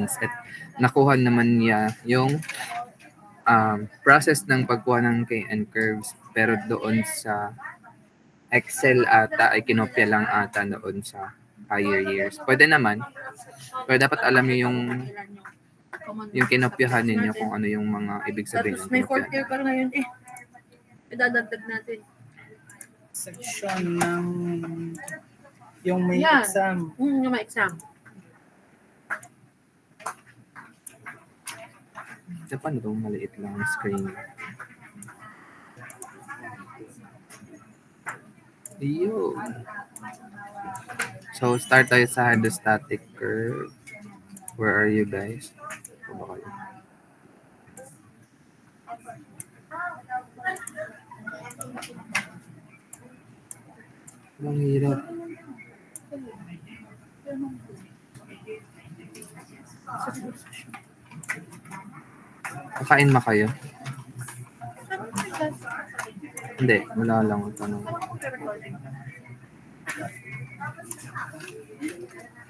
veins at nakuha naman niya yung process ng pagkuha ng KN curves pero doon sa Excel ata ay kinopya lang ata noon sa higher years. Pwede naman. Pero dapat alam niyo yung kinopyahan ninyo kung ano yung mga ibig sabihin ng Tapos may kinopyahan. 4th year ka ngayon eh. Idadagdag natin. Section ng yung may Yan. exam. Yung may exam. Sa paano itong maliit lang ang screen? Iyo. So, start tayo sa hydrostatic curve. Where are you guys? Ito ba kayo? Ang hirap. Kakain ma kayo? Hindi, wala lang ang tanong.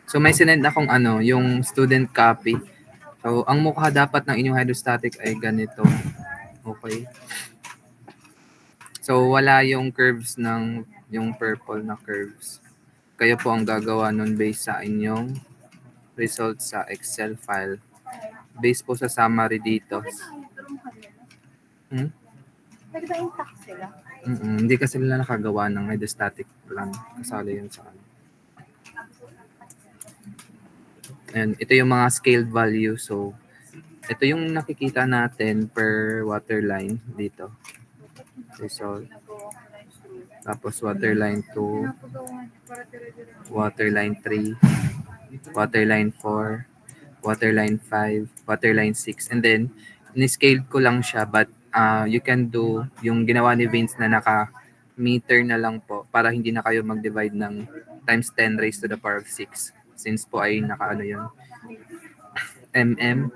So may sinend akong yung student copy. So ang mukha dapat ng inyong hydrostatic ay ganito. Okay. So wala yung curves ng yung purple na curves. Kayo po ang gagawa nun based sa inyong results sa Excel file. Based po sa summary dito. Nagda-intact sila. Hindi kasi nila nakagawa ng hydrostatic plan. Kasali yun sa ano. And ito yung mga scaled value. So, ito yung nakikita natin per waterline dito. Result. Tapos waterline 2, waterline 3, waterline 4, waterline 5, waterline 6. And then, ni-scaled ko lang siya but you can do yung ginawa ni Vince na naka-meter na lang po para hindi na kayo mag-divide ng times 10 raised to the power of 6. Since po ay yun, mm.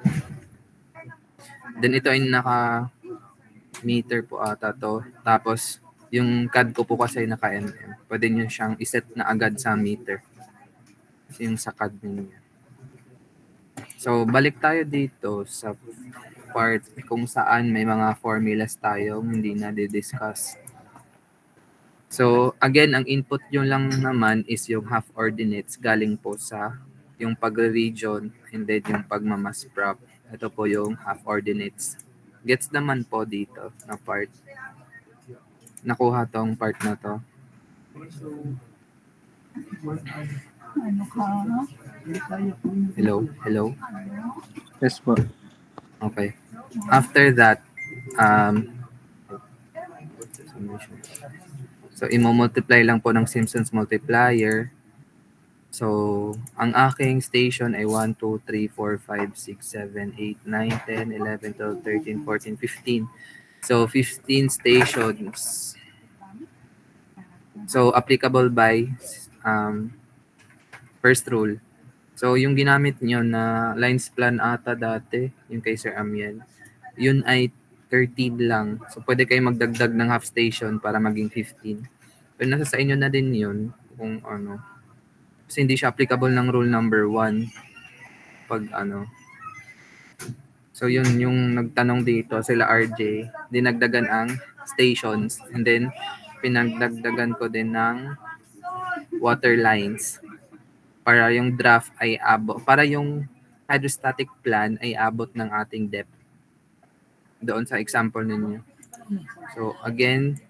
Then ito ay naka-meter po ata to. Tapos yung CAD ko po kasi ay naka-mm. Pwede nyo siyang iset na agad sa meter. Kasi yung sa CAD ninyo. So balik tayo dito sa part kung saan may mga formulas tayo hindi na di-discuss. So, again, ang input nyo lang naman is yung half ordinates galing po sa yung pagre-region and then yung pagmamas prop. Ito po yung half ordinates. Gets naman po dito na part. Nakuha tong part na to. Hello? Hello? Yes po. Okay. After that, so, imo-multiply lang po ng Simpson's multiplier. So, ang aking station ay 1, 2, 3, 4, 5, 6, 7, 8, 9, 10, 11, 12, 13, 14, 15. So, 15 stations. So, applicable by first rule. So, yung ginamit nyo na lines plan ata dati, yung kay Sir Amiel, yun ay 13 lang. So, pwede kayo magdagdag ng half station para maging 15. Pero nasa sa inyo na din yun kung ano. Kasi hindi siya applicable ng rule number 1 pag ano. So, yun yung nagtanong dito, sila RJ, dinagdagan ang stations and then pinagdagdagan ko din ng water lines para yung draft ay abot, para yung hydrostatic plan ay abot ng ating depth doon sa example ninyo. So, again,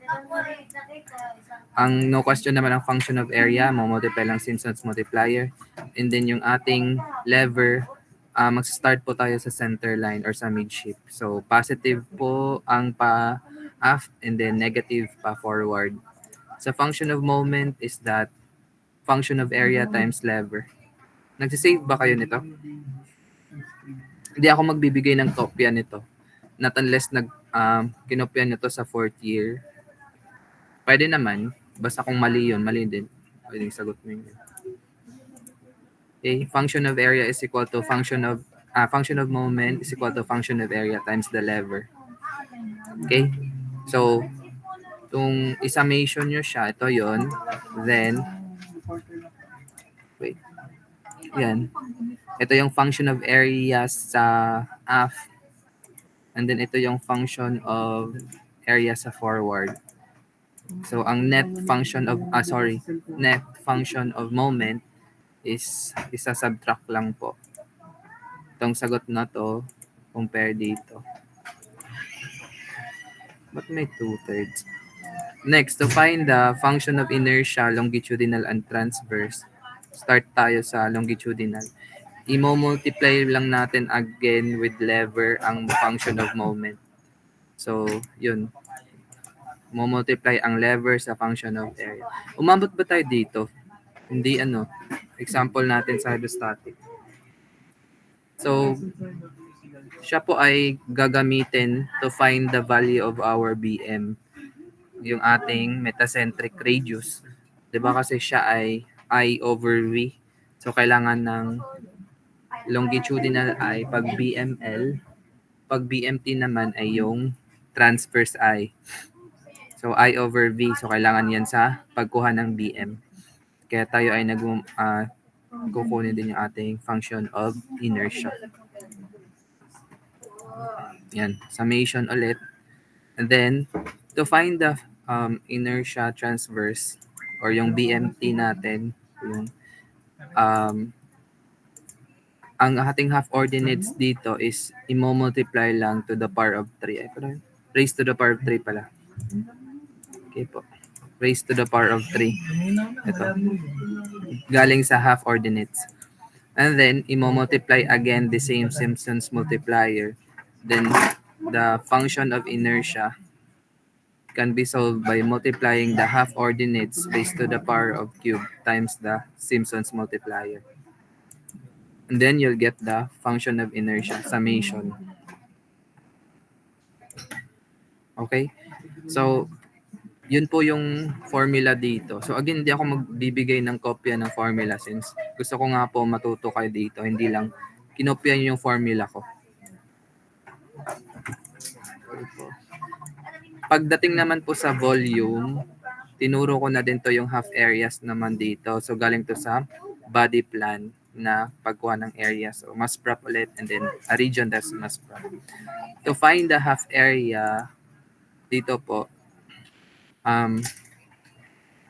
ang no question naman ang function of area, multiply lang Simpson's multiplier. And then yung ating lever, mag-start po tayo sa center line or sa midship. So, positive po ang pa-aft and then negative pa forward. Sa function of moment is that function of area times lever. Nagsisave ba kayo nito? Hindi ako magbibigay ng kopya nito. Not unless kinopya nyo to sa 4th year. Pwede naman. Basta kung mali yun, mali din. Pwede sagot mo yun. Okay, function of area is equal to function of moment is equal to function of area times the lever. Okay? So, kung isummation nyo siya, ito yon. Then, wait. Yan. Ito yung function of area sa aft. And then ito yung function of area sa forward. So ang net function of moment is isa-subtract lang po. Itong sagot na to, compare dito. Ba't may 2/3? Next, to find the function of inertia, longitudinal and transverse, start tayo sa longitudinal. I-multiply lang natin again with lever ang function of moment. So, yun. Multiply ang lever sa function of area. Umabot ba tayo dito? Hindi example natin sa hydrostatic. So, siya po ay gagamitin to find the value of our BM, yung ating metacentric radius. 'Di ba kasi siya ay I over V. So, kailangan ng longitudinal I pag BML, pag BMT naman ay yung transverse I. So, I over V. So, kailangan yan sa pagkuha ng BM. Kaya tayo ay kukunin din yung ating function of inertia. Yan, summation ulit. And then, to find the inertia transverse or yung BMT natin, yung ang ating half ordinates dito is i-multiply lang to the power of 3. Raised to the power of 3 pala. Okay po. Raised to the power of 3. Ito. Galing sa half ordinates. And then, i-multiply again the same Simpson's multiplier. Then, the function of inertia can be solved by multiplying the half ordinates raised to the power of cube times the Simpson's multiplier. And then you'll get the function of inertia, summation. Okay? So, yun po yung formula dito. So again, hindi ako magbibigay ng kopya ng formula since gusto ko nga po matuto kayo dito. Hindi lang kinopya nyo yung formula ko. Pagdating naman po sa volume, tinuro ko na din to yung half areas naman dito. So galing to sa body plan na pagkuha ng area. So mass prop ulit and then a region that's mass prop. To find the half area, dito po,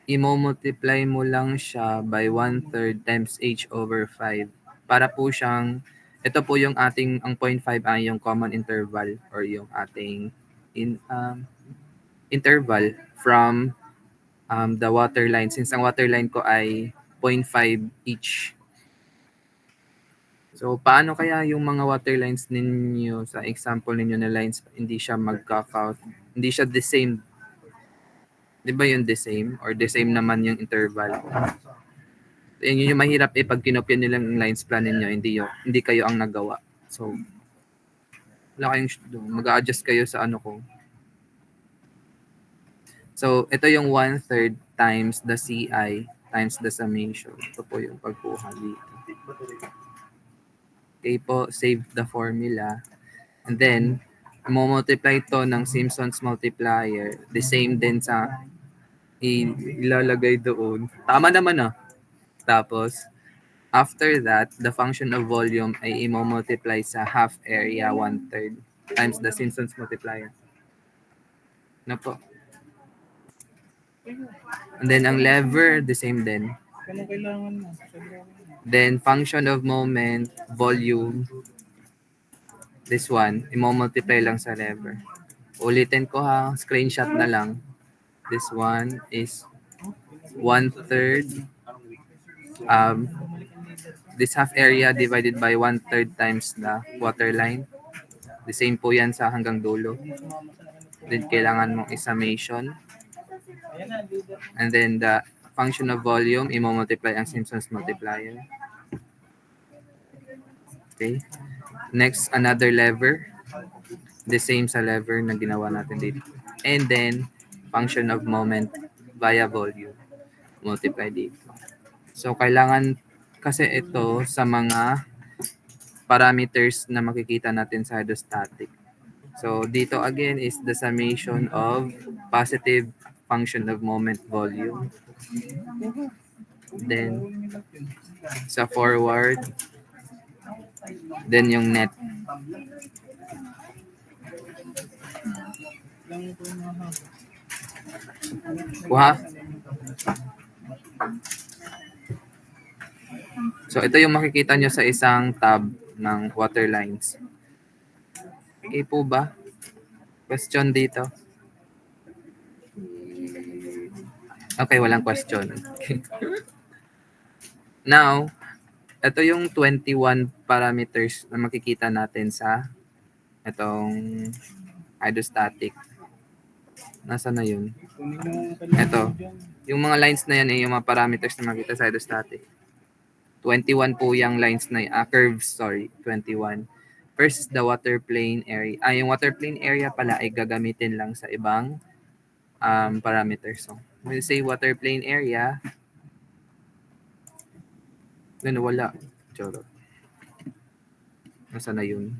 i-multiply mo lang siya by 1/3 times h over 5. Para po siyang, ito po yung ating, ang 0.5 ay yung common interval or yung ating interval from the waterline. Since ang waterline ko ay 0.5 each. So, paano kaya yung mga waterlines ninyo sa example ninyo na lines, hindi siya magka-count, hindi siya the same? Di ba yung the same? Or the same naman yung interval? Yun yung mahirap pag kinopya nilang lines plan ninyo, hindi kayo ang nagawa. So, wala kayong mag-a-adjust kayo sa ano ko. So, ito yung 1/3 times the CI times the summation. Ito po yung pagkuha dito. Okay po, save the formula. And then, mo-multiply to ng Simpson's multiplier. The same din sa ilalagay doon. Tama naman Tapos, after that, the function of volume ay i-multiply sa half area 1/3 times the Simpson's multiplier. Na po. And then, ang lever, the same din. Then, function of moment, volume, this one, i-multiply lang sa lever. Ulitin ko screenshot na lang. This one is 1/3. This half area divided by 1/3 times the water line. The same po yan sa hanggang dulo. Then, kailangan mong i-summation. And then, the function of volume, i-multiply ang Simpson's multiplier. Okay. Next, another lever. The same sa lever na ginawa natin dito. And then, function of moment via volume. Multiply dito. So, kailangan kasi ito sa mga parameters na makikita natin sa hydrostatic. So, dito again is the summation of positive function of moment volume. Then, sa forward. Then, yung net. Kuha. So, ito yung makikita nyo sa isang tab ng water lines. Okay po ba? Question dito? Okay, walang question. Now, ito yung 21 parameters na makikita natin sa itong hydrostatic. Nasa na yun? Ito. Yung mga lines na yan ay yung mga parameters na makikita sa hydrostatic. 21 po yung lines na curves, sorry, 21. First is the water plane area. Yung water plane area pala ay gagamitin lang sa ibang parameters. So, when you say water plane area, wala. Charot. Nasa na yun?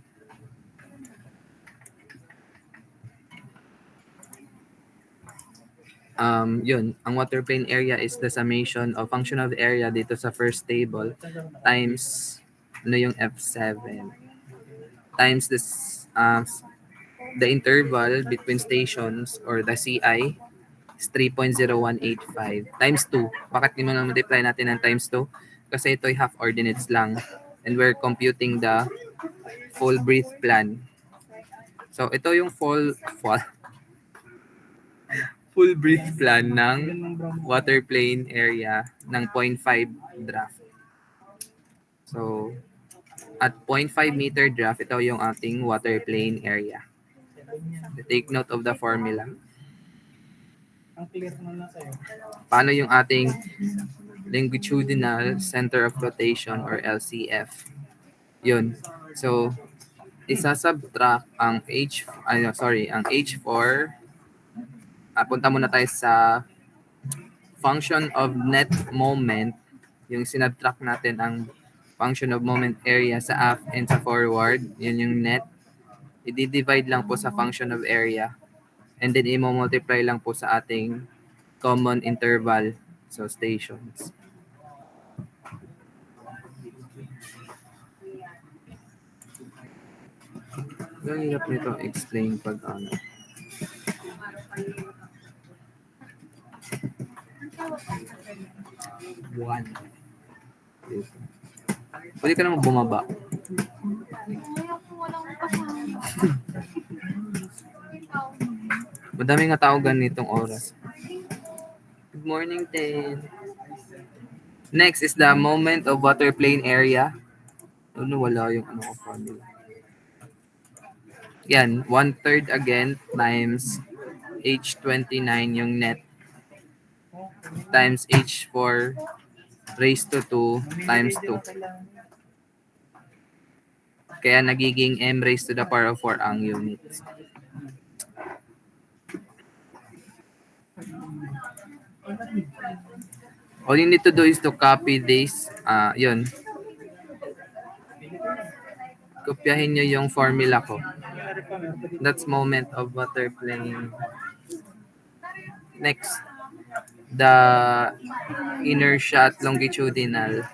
Yun, ang water plane area is the summation of function of area dito sa first table times yung F7 times this the interval between stations or the CI is 3.0185 times 2. Bakit mo na multiply natin ng times 2? Kasi ito ay half ordinates lang and we're computing the full breath plan. So ito yung full breath plan ng water plane area ng 0.5 draft. So, at 0.5 meter draft, ito yung ating water plane area. Take note of the formula. Paano yung ating longitudinal center of flotation or LCF? Yun. So, isa-subtract ang ang H4. Punta muna tayo sa function of net moment. Yung sinabtract natin ang function of moment area sa aft and sa forward. Yun yung net. I-divide lang po sa function of area. And then i-multiply lang po sa ating common interval. So, stations. Ang hirap nito explain pag ano. One. Pwede ka naman bumaba. Madami nga tao ganitong oras. Good morning, Ten. Next is the moment of water plane area. Wala yung formula. Yan, 1/3 again times H29 yung net times H4 raised to 2 times 2. Kaya nagiging M raised to the power of 4 ang units. All you need to do is to copy this. Yun. Kopyahin nyo yung formula ko. That's moment of water plane. Next, the inertia at longitudinal.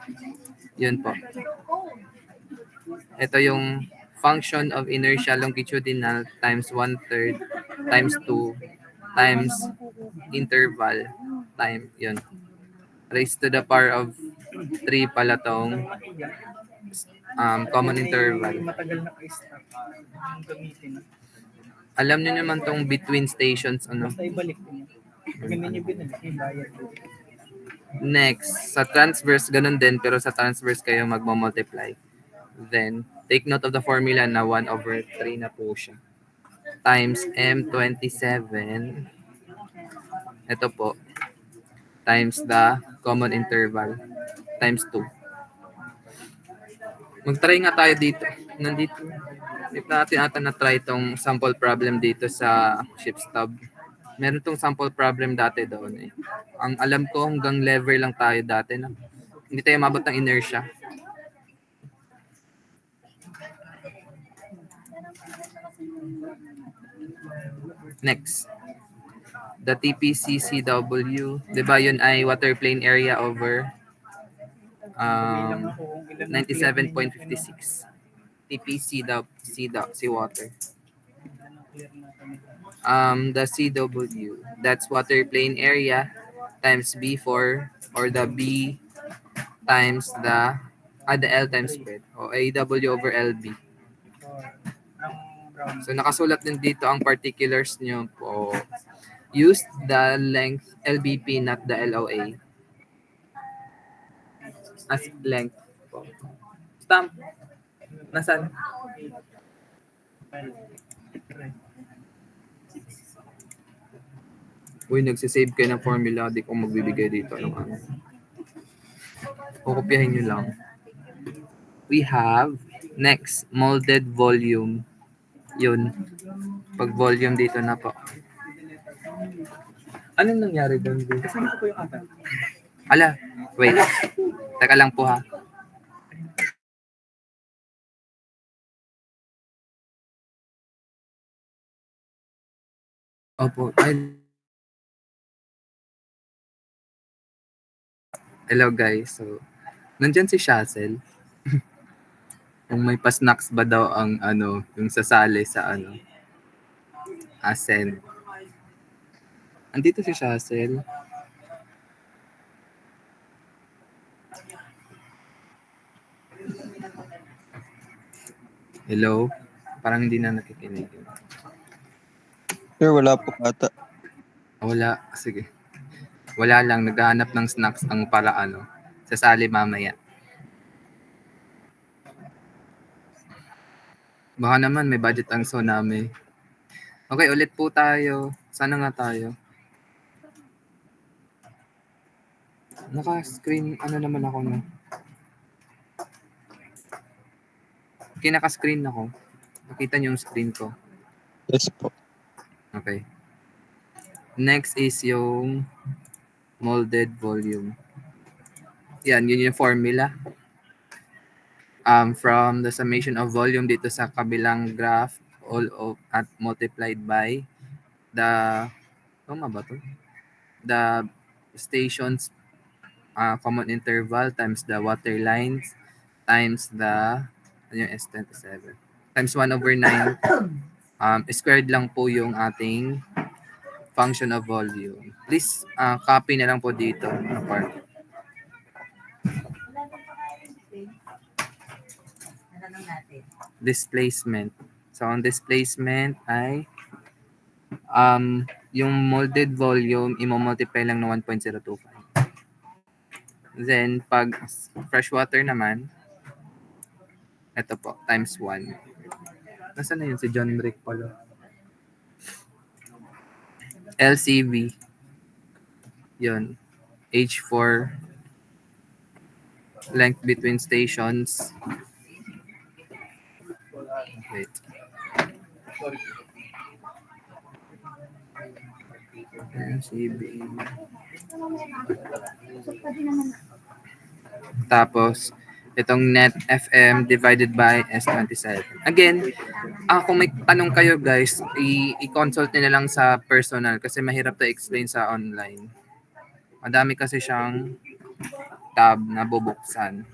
Yun po. Ito yung function of inertia longitudinal times 1/3 times 2 times interval time. Yun. Raised to the power of 3 pala tong common interval. Alam niyo naman tong between stations ano. Next, sa transverse ganun din pero sa transverse kayo magmo-multiply. Then take note of the formula na 1/3 na po siya. Times M27. Ito po. Times the common interval. Times 2. Mag-try nga tayo dito. Nandito. If natin na-try itong sample problem dito sa ship's tab. Meron itong sample problem dati doon eh. Ang alam ko hanggang lever lang tayo dati. No? Hindi tayo mabot ng inertia. Next. The TPCCW. Diba yun ay water plane area over Bilang ako kung ilan ang 97.56 TPC daw, seawater. clear natin. The CW, that's water plane area times B4 or the B times the L times spread o AW over LB. Ang brown. So nakasulat din dito ang particulars nyo po. Use the length LBP, not the LOA. As length po. Stamp. Nasaan? Uy, nagsisave kayo ng formula. Di ko magbibigay dito ng ano. Kukopyahin nyo lang. We have next, molded volume. Yun. Pag volume dito na po. Anong nangyari doon? Kasama ko po yung apat. Ala, wait. Teka lang po ha. Opo. Ay. Hello guys. So, nandyan si Shazel. Kung may pa-snacks ba daw ang yung sasali sa Ascend. Andito si Shazel. Hello? Parang hindi na nakikinig. Sir, wala po ata. Wala. Sige. Wala lang. Naghahanap ng snacks ang para sasali mamaya. Baka naman may budget ang Sonami. Okay, ulit po tayo. Sana nga tayo. Naka-screen, naman ako no? Okay, naka-screen ako. Nakita niyo yung screen ko. Yes po. Okay. Next is yung molded volume. Yan, yun yung formula. From the summation of volume dito sa kabilang graph all of at multiplied by the the station's common interval times the water lines times the yung S27 times 1 over 9 squared lang po yung ating function of volume. Please copy na lang po dito na part. Displacement. So, ang displacement ay yung molded volume, i-multiply lang ng 1.025. Then, pag freshwater naman, ito po, times 1. Nasaan na yun? Si John Rick pala. LCV. Yun. H4. Length between stations. Wait. LCV. Tapos, itong net FM divided by S27. Again, kung may tanong kayo guys, i-consult nyo na lang sa personal kasi mahirap to explain sa online. Madami kasi siyang tab na bubuksan.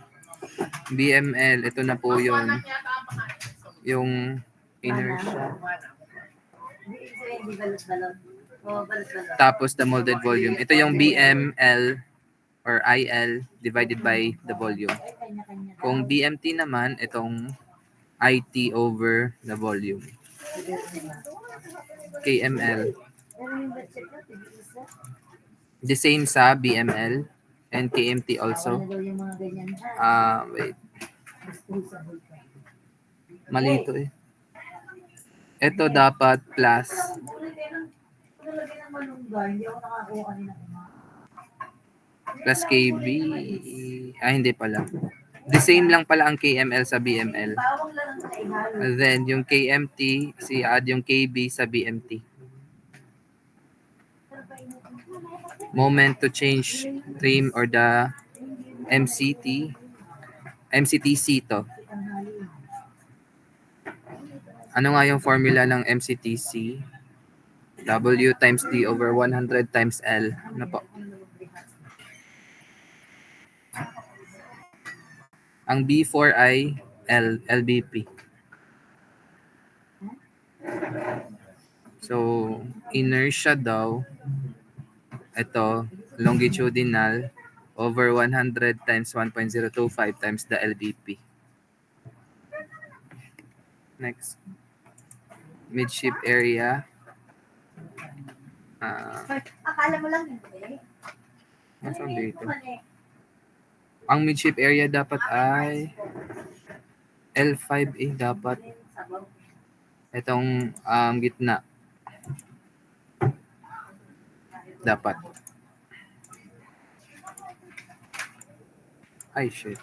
BML, ito na po yun. Yung inertia. Tapos the molded volume. Ito yung BML or IL divided by the volume. Kung BMT naman, itong IT over the volume. KML. The same sa BML and KMT also. Wait. Mali ito eh. Ito dapat plus. Plus KB. Hindi pala. The same lang pala ang KML sa BML. Then yung KMT, add yung KB sa BMT. Moment to change stream or the MCT. MCTC to. Ano nga yung formula ng MCTC? W times D over 100 times L. Ano po? Ang B4 ay LBP. So, inertia daw, ito, longitudinal over 100 times 1.025 times the LBP. Next. Midship area. Akala mo lang hindi. Nasaan dito? Ang midship area dapat ay L5A dapat. Itong gitna. Dapat. Ay, shit.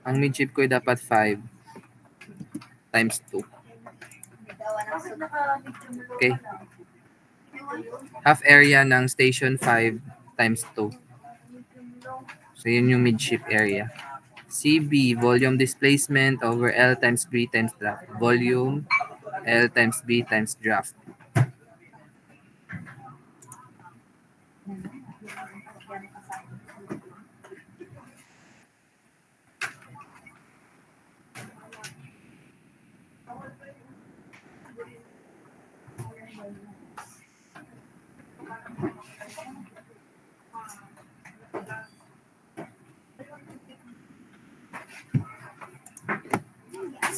Ang midship ko ay dapat 5 times 2. Okay. Half area ng station 5 times 2. So, yun yung midship area. CB, volume displacement over L times B times draft. Volume, L times B times draft.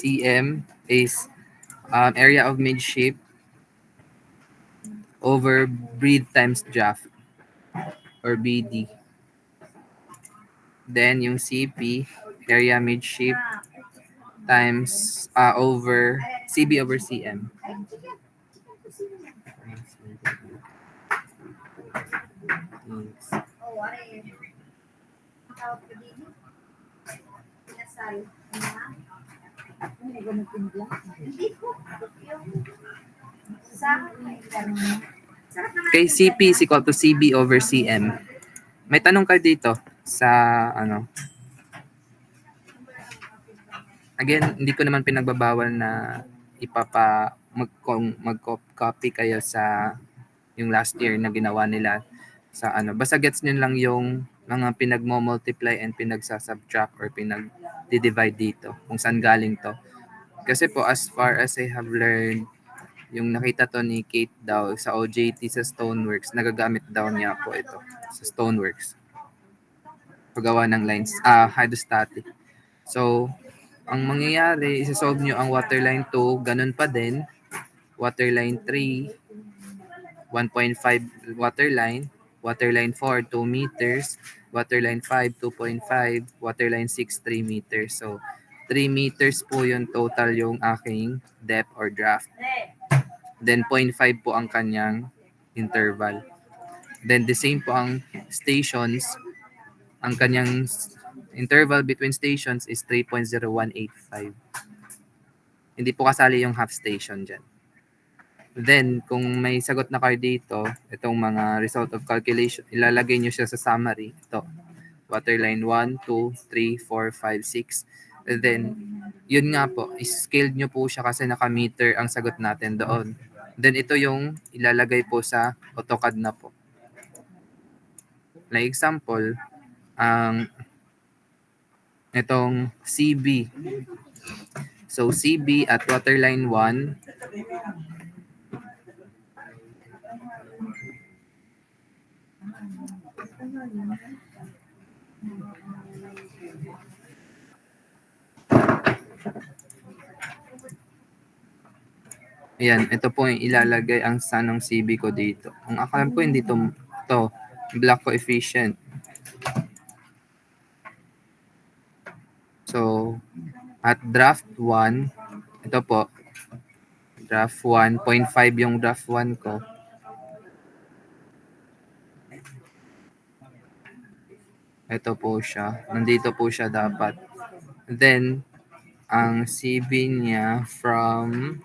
CM is area of midship over breathe times draft or BD. Then yung CP, area midship times over CB over CM. Okay, CP is equal to CB over CM. May tanong kayo dito sa ano. Again, hindi ko naman pinagbabawal na mag-copy kayo sa yung last year na ginawa nila sa ano. Basta gets nyo lang yung mga pinagmo-multiply and pinagsasubtract or pinag-divide dito kung saan galing to. Kasi po, as far as I have learned, yung nakita to ni Kate daw sa OJT sa Stoneworks, nagagamit daw niya po ito sa Stoneworks. Paggawa ng lines, hydrostatic. So, ang mangyayari, isa-solve nyo ang waterline 2, ganun pa din. Waterline 3, 1.5 waterline. Waterline 4, 2 meters. Waterline 5, 2.5. Waterline 6, 3 meters. So, 3 meters po yung total yung aking depth or draft. Then 0.5 po ang kanyang interval. Then the same po ang stations. Ang kanyang interval between stations is 3.0185. Hindi po kasali yung half station dyan. Then, kung may sagot na kayo dito, itong mga result of calculation, ilalagay nyo siya sa summary. Ito, waterline 1, 2, 3, 4, 5, 6. And then, yun nga po, scaled nyo po siya kasi naka-meter ang sagot natin doon. Then, ito yung ilalagay po sa AutoCAD na po. Like example, ang itong CB. So, CB at waterline 1, ayan, ito po yung ilalagay ang sanong CB ko dito. Ang akalam ko hindi to block coefficient. So, at draft 1, ito po, draft 1, 0.5 yung draft 1 ko. Ito po siya. Nandito po siya dapat. Then, ang CB niya from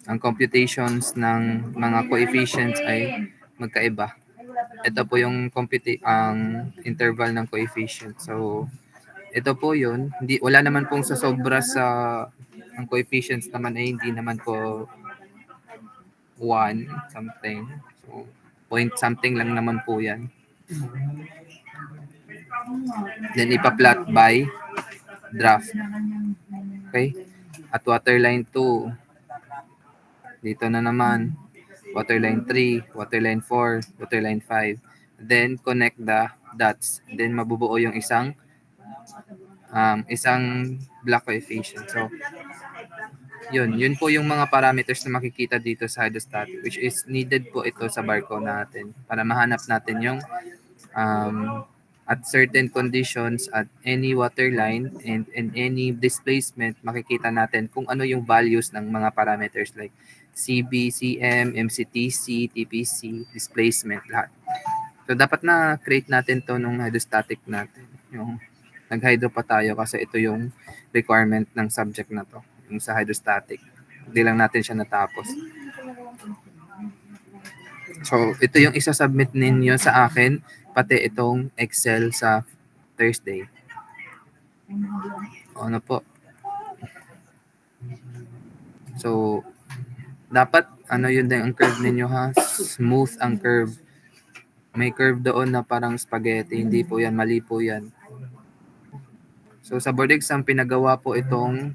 ang computations ng mga coefficients ay magkaiba. Ito po yung ang interval ng coefficient. So, ito po yun. Wala naman pong sa sobra sa ang coefficients naman ay hindi naman po 1 something. So, Point something lang naman po yan. Then ipa-plot by draft. Okay? At waterline 2, dito na naman. Waterline 3, waterline 4, waterline 5. Then connect the dots. Then mabubuo yung isang block coefficient. So, yun po yung mga parameters na makikita dito sa hydrostatic, which is needed po ito sa barko natin para mahanap natin yung at certain conditions at any water line and any displacement, makikita natin kung ano yung values ng mga parameters like CB, CM, MCTC, TPC, displacement, lahat. So, dapat na create natin to nung hydrostatic natin. Yung nag-hydro pa tayo kasi ito yung requirement ng subject na to, yung sa hydrostatic. Hindi lang natin siya natapos. So, ito yung isa-submit ninyo sa akin, pati itong Excel sa Thursday. Ano po? So, dapat, yun din ang curve ninyo ha? Smooth ang curve. May curve doon na parang spaghetti. Hindi po yan. Mali po yan. So, sa board exam, pinagawa po itong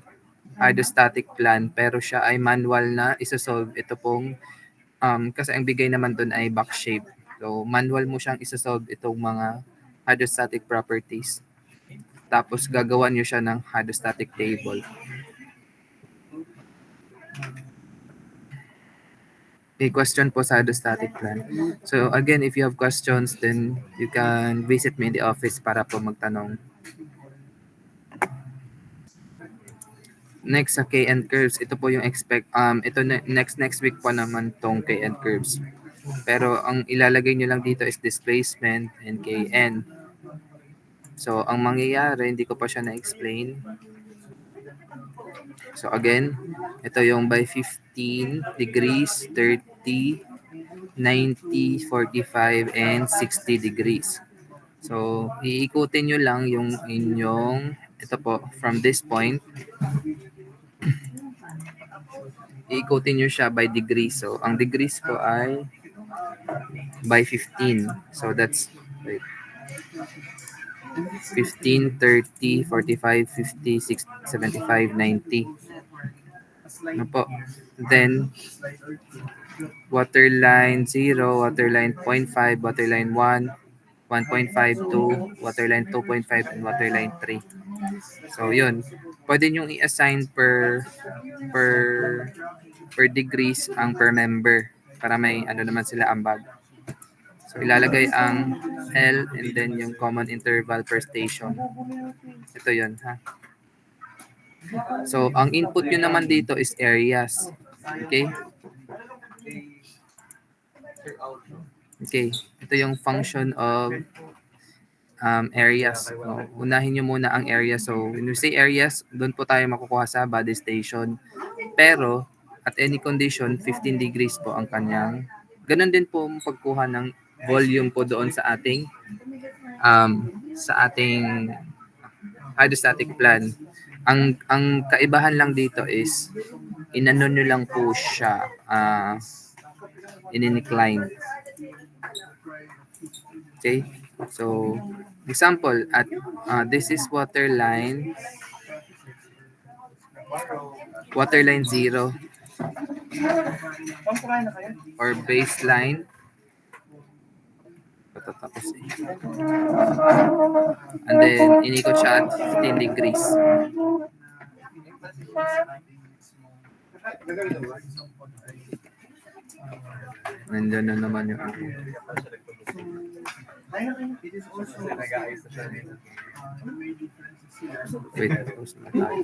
hydrostatic plan, pero siya ay manual na isa-solve. Ito pong kasi ang bigay naman doon ay box shape. So, manual mo siyang isa-solve itong mga hydrostatic properties. Tapos, gagawa nyo siya ng hydrostatic table. May question po sa hydrostatic plan. So, again, if you have questions, then you can visit me in the office para po magtanong. Next sa K and curves, ito po yung next week pa naman tong K and curves. Pero ang ilalagay nyo lang dito is displacement and Kn. So, ang mangyayari, hindi ko pa siya na-explain. So, again, ito yung by 15 degrees, 30, 90, 45, and 60 degrees. So, iikutin nyo lang yung inyong, ito po, from this point, iikutin nyo siya by degrees. So, ang degrees ko ay by 15. So, that's 15, 30, 45, 50, 60, 75, 90. Ano po? Then, waterline 0, waterline 0.5, waterline 1, 1.5, 2, waterline 2.5, and waterline 3. So, yun. Pwede nyong i-assign per degrees ang per member para may naman sila ambag. So, ilalagay ang L and then yung common interval per station. Ito yun, ha? So, ang input nyo naman dito is areas. Okay? Okay. Ito yung function of areas. Unahin nyo muna ang area. So, when we say areas, doon po tayo makukuha sa body station. Pero, at any condition, 15 degrees po ang kanyang. Ganon din po ang pagkuha ng volume po doon sa ating hydrostatic plan. Ang kaibahan lang dito is inano nyo lang po siya in-incline. Okay? So, example, at this is waterline 0 or baseline. Patatapos eh. And then, inikot siya at 15 degrees. Nandiyan na naman yung wait, tapos na tayo.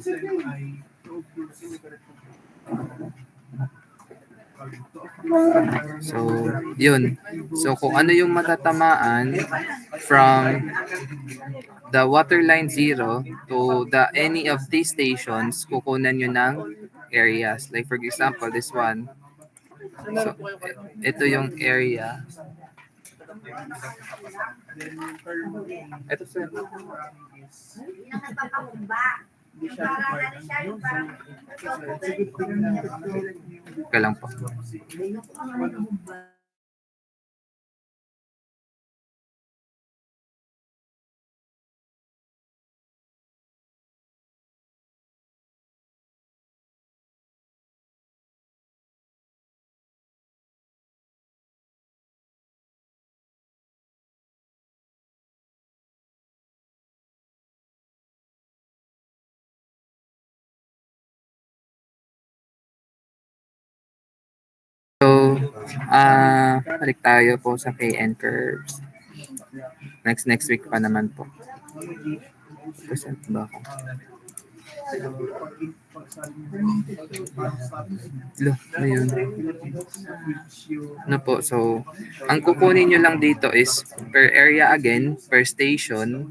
So, yun. So, kung ano yung matatamaan from the waterline 0 to any of these stations, kukunan nyo ng areas. Like, for example, this one. So, ito yung area. Ito, sir. Kailang po. balik tayo po sa KN curves. Next week pa naman po. Present ba ako? Lo, ayun. Ano po, so, ang kukunin nyo lang dito is per area again, per station,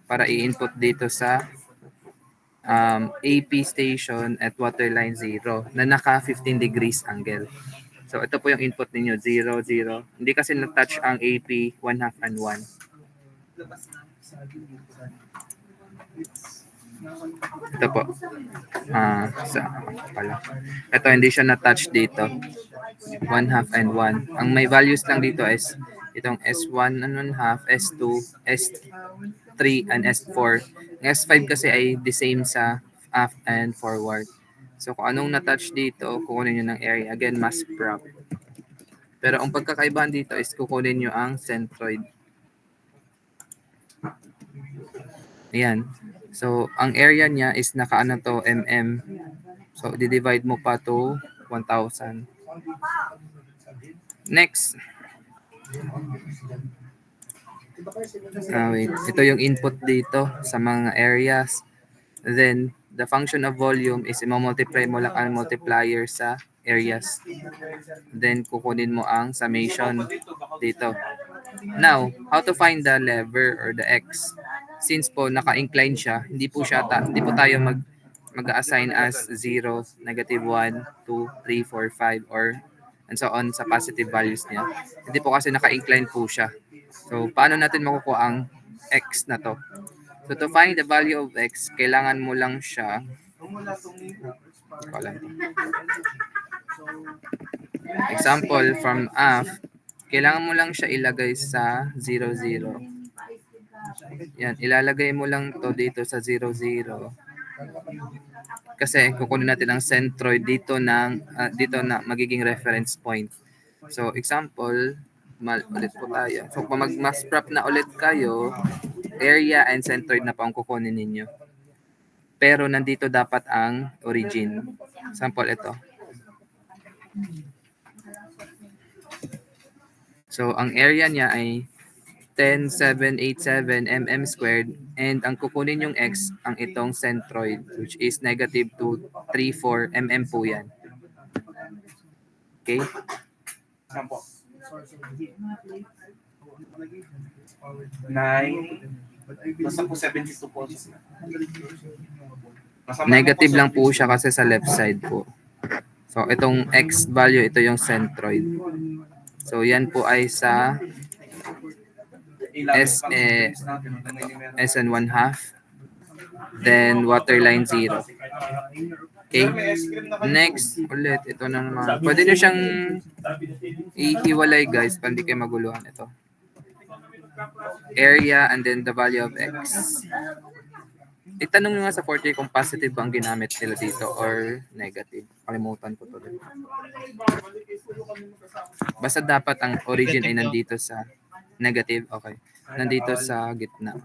para i-input dito sa AP station at waterline 0 na naka 15 degrees angle. So, ito po yung input ninyo, 0, 0. Hindi kasi na-touch ang AP 1/2 and 1. Ito po. Ito, hindi siya na-touch dito. 1/2 and 1. Ang may values lang dito is itong S1 and 1/2, S2, S3, and S4. Ang S5 kasi ay the same sa aft and forward. So, kung anong na-touch dito, kukunin nyo ng area. Again, mass prop. Pero ang pagkakaibahan dito is kukunin nyo ang centroid. Ayan. So, ang area niya is nakaano to, mm. So, di-divide mo pa to 1,000. Next. Wait. Ito yung input dito sa mga areas. Then, the function of volume is i-multiply mo lang ang multiplier sa areas. Then, kukunin mo ang summation dito. Now, how to find the lever or the x? Since po naka-incline siya, hindi po tayo mag-assign as 0, negative 1, 2, 3, 4, 5, or and so on sa positive values niya. Hindi po kasi naka-incline po siya. So, paano natin makukuha ang x na to? So, to find the value of x, kailangan mo lang siya example, from aft, kailangan mo lang siya ilagay sa 0, 0. Yan, ilalagay mo lang to dito sa 0, 0. Kasi kukunin natin ang centroid dito na magiging reference point. So, example, ulit po tayo. So, kung mag-mass prop na ulit kayo, area and centroid na pa ang kukunin ninyo. Pero nandito dapat ang origin. Example, ito. So, ang area niya ay 10,787 mm squared and ang kukunin yung x ang itong centroid which is negative 234 mm po yan. Okay? Basta po 72 po. Negative lang po siya kasi sa left side po. So, itong x value, ito yung centroid. So, yan po ay sa SN 1/2. Then, waterline 0. Okay? Next, ulit, ito na naman. Pwede nyo siyang ihiwalay guys, para hindi kayo maguluhan. Ito. Area and then the value of x. Itanong nyo nga sa 40 kung positive bang ginamit nila dito or negative. Kalimutan ko to. Basta dapat ang origin ay nandito sa negative. Okay. Nandito sa gitna.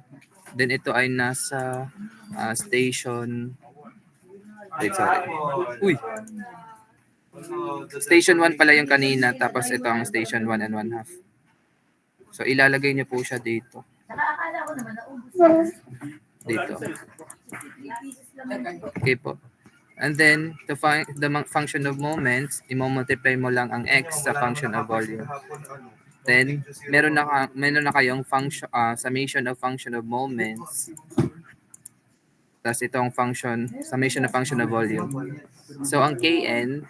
Then ito ay nasa station. Wait, sorry. Uy! Station 1 pala yung kanina. Tapos ito ang station 1 and 1/2. So ilalagay niyo po siya dito. Nakakala ko naman naubos. Dito. Okay po. And then, to find the function of moments, i-multiply mo lang ang x sa function of volume. Then, meron na kayong function, summation of function of moments. Tapos itong summation of function of volume. So, ang kn,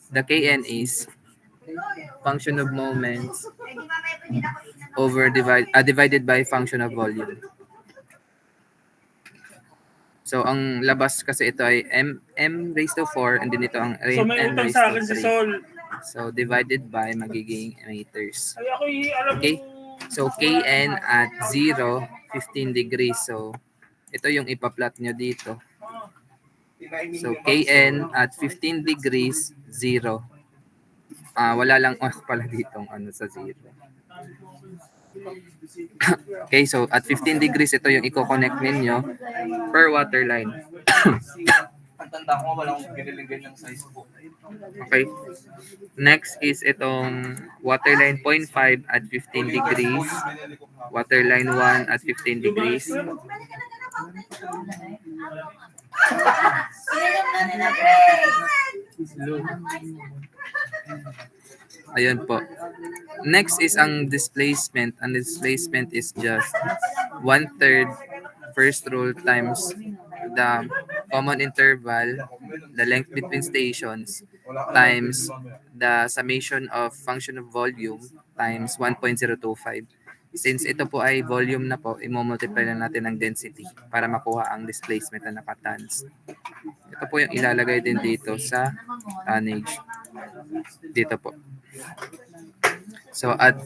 the kn is function of moments over divided by function of volume. So, ang labas kasi ito ay m raised to 4 and then ito ang So may n utang raised sa to akin si 3. Sol. So, divided by magiging meters. Ay ako alam Okay. So, Kn at 0, 15 degrees. So, ito yung ipa-plot nyo dito. So, Kn at 15 degrees, 0. Wala lang pala ditong sa 0. Okay, so at 15 degrees, ito yung i-connect ninyo per water line. Ang tanda ko, walang biniling ganyang size po. Okay. Next is itong waterline 0.5 at 15 degrees. Waterline 1 at 15 degrees. Ininom na nila, Grace! Ayun po. Next is ang displacement. Ang displacement is just 1/3 first rule times the common interval, the length between stations, times the summation of function of volume times 1.025. Since ito po ay volume na po, i-multiply lang natin ang density para makuha ang displacement na nakatans. Ito po yung ilalagay din dito sa tonnage. Dito po. So at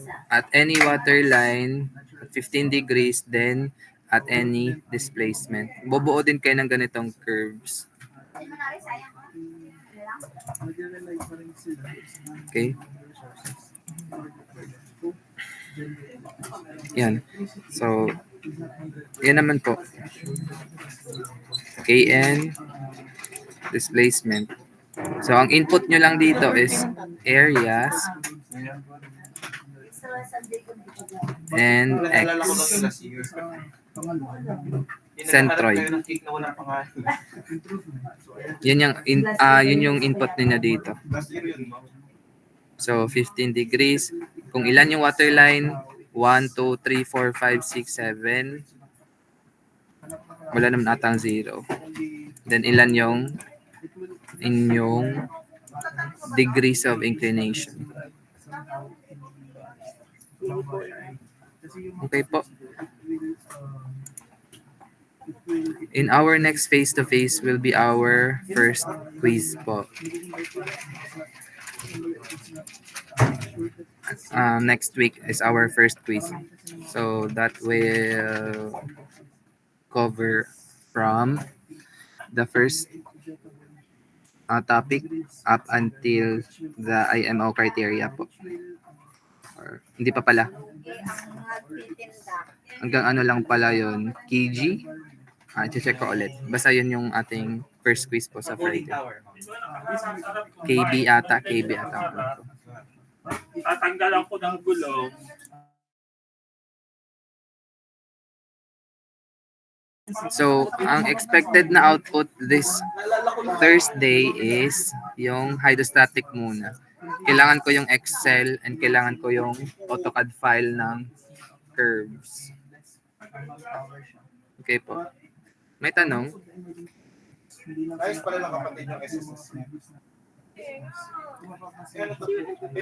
any water line at 15 degrees, then at any displacement. Bubuo din kayo ng ganitong curves. Okay? Yan. So, yan naman po. Kn displacement. So, ang input nyo lang dito is areas and x. Naalala ko lang ito last year. Centroid. Kayo ng cake na walang pangalan. Yun yung input niya dito. Last year yun, no? So, 15 degrees. Kung ilan yung waterline, 1, 2, 3, 4, 5, 6, 7. Wala naman atang 0. Then, ilan yung inyong degrees of inclination. Okay po. In our next face-to-face will be our first quiz po. Next week is our first quiz. So that will cover from the first topic up until the IMO criteria po. Or, hindi pa pala. Hanggang ano lang pala yun, KG. I-check ko ulit. Basta yun yung ating first quiz po sa Friday. KB ata. Tatanggalan ko ng gulong. So, ang expected na output this Thursday is yung hydrostatic muna. Kailangan ko yung Excel and kailangan ko yung AutoCAD file ng curves. Okay po. May tanong? Ayos pala lang kapatid yung SSS.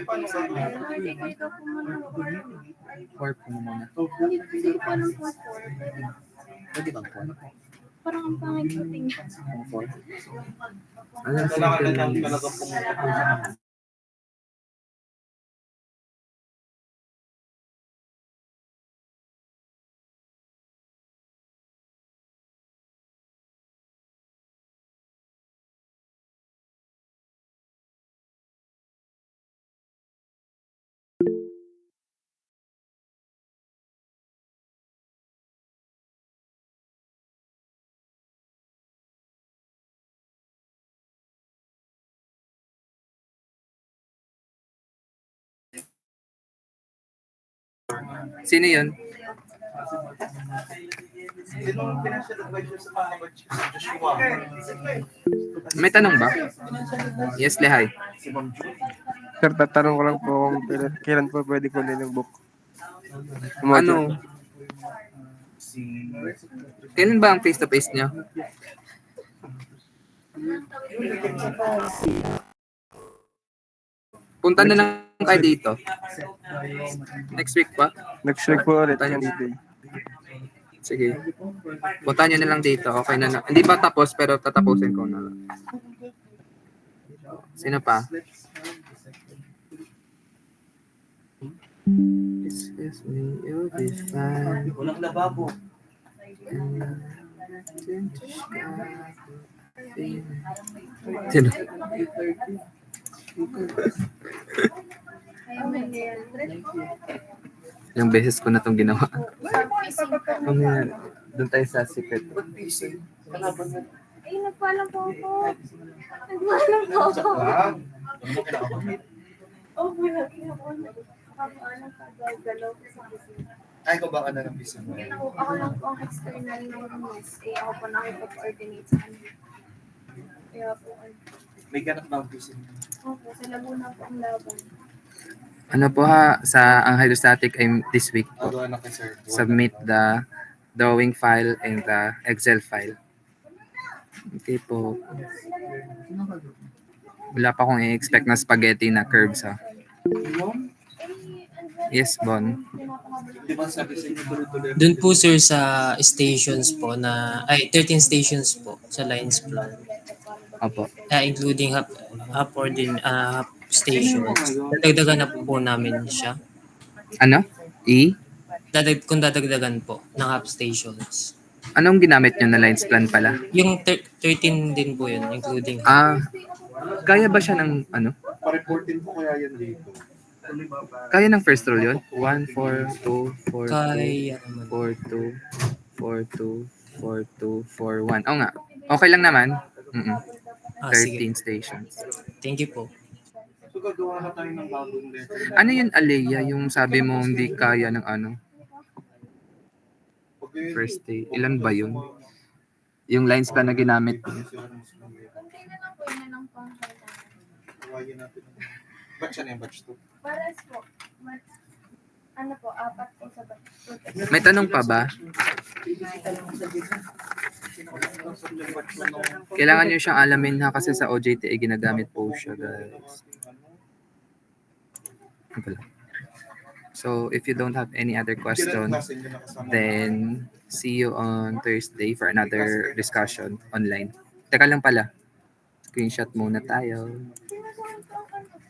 Paano gagawin? Or po muna. Pwede bang po? Parang ang pangit ko tingin. Alam ko Kailangan na lang talaga pumunta. Sino yun? Sino ang financial advisor sa mga Joshua? May tanong ba? Yes, Lehay. Si Ma'am Judy. Sir, tatanong ko lang po kung kailan po pwede kunin yung book. Ano? Kailan ba ang face-to-face niyo? Punta na lang kayo dito. Next week pa? Next week po ulit. Punta niyo Sunday. dito. Sige. Punta nyo na lang dito. Okay na lang. Hindi pa tapos pero tatapusin ko na lang. Sino pa? Excuse me, you'll be fine. Walang lababo. Sino? Ilang beses ko na itong ginawa. Doon tayo sa secret. Ay, nagpaalam po ako. Nagpaalam po ako. Oh, lagi ako. Nakapaalam ka daw, galaw ko sa kusina. Ay, ko ba ka na ng visa mo? Ako lang po ang external ng rooms. Eh, ako po nakipag-coordinate sa kanila. Kaya po, May ganap na ang visa mo. opo, sa Laguna po ang laban. Ano po ha, ang hydrostatic ay this week po. Agawa na kay sir. Submit the drawing file and the Excel file. Okay po. Wala pa akong i-expect na spaghetti na curves ha. Yes, Bon. Di ba sabi sa inyo tuloy-tuloy? Doon po sir sa stations po 13 stations po sa Lines Plan. Opo. Including half stations. Dadagdagan na po namin siya. Ano? Kung dadagdagan po ng half stations. Anong ginamit nyo na lines plan pala? Yung 13 din po yun, including Kaya ba siya ng ano? Pa-reportin ko kaya yan dito. Kaya ng first roll yun? 1, 4, 2, 4, 2, kaya naman. 4, 2, 4, 2, 4, 2, 4, 1. Oo nga. Okay lang naman. 13 Sige. stations. Thank you po. So gagawa na tayo ng bagong letter. Ano yun, Alea? Yung sabi mo hindi kaya ng ano? Okay. First day. Ilan ba yun? Yung lines plan na ginamit. Kunti na lang po, yun na lang po ang kailangan. Tawayin natin. Batch yan yung batch 2. Pares po. Ano po, 4 po sa batch. May tanong pa ba? Kailangan nyo siyang alamin ha kasi sa OJT ginagamit po siya, guys. Wala. So, if you don't have any other question, then see you on Thursday for another discussion online. Teka lang pala. Screenshot muna tayo. Sinasabi ko ang ano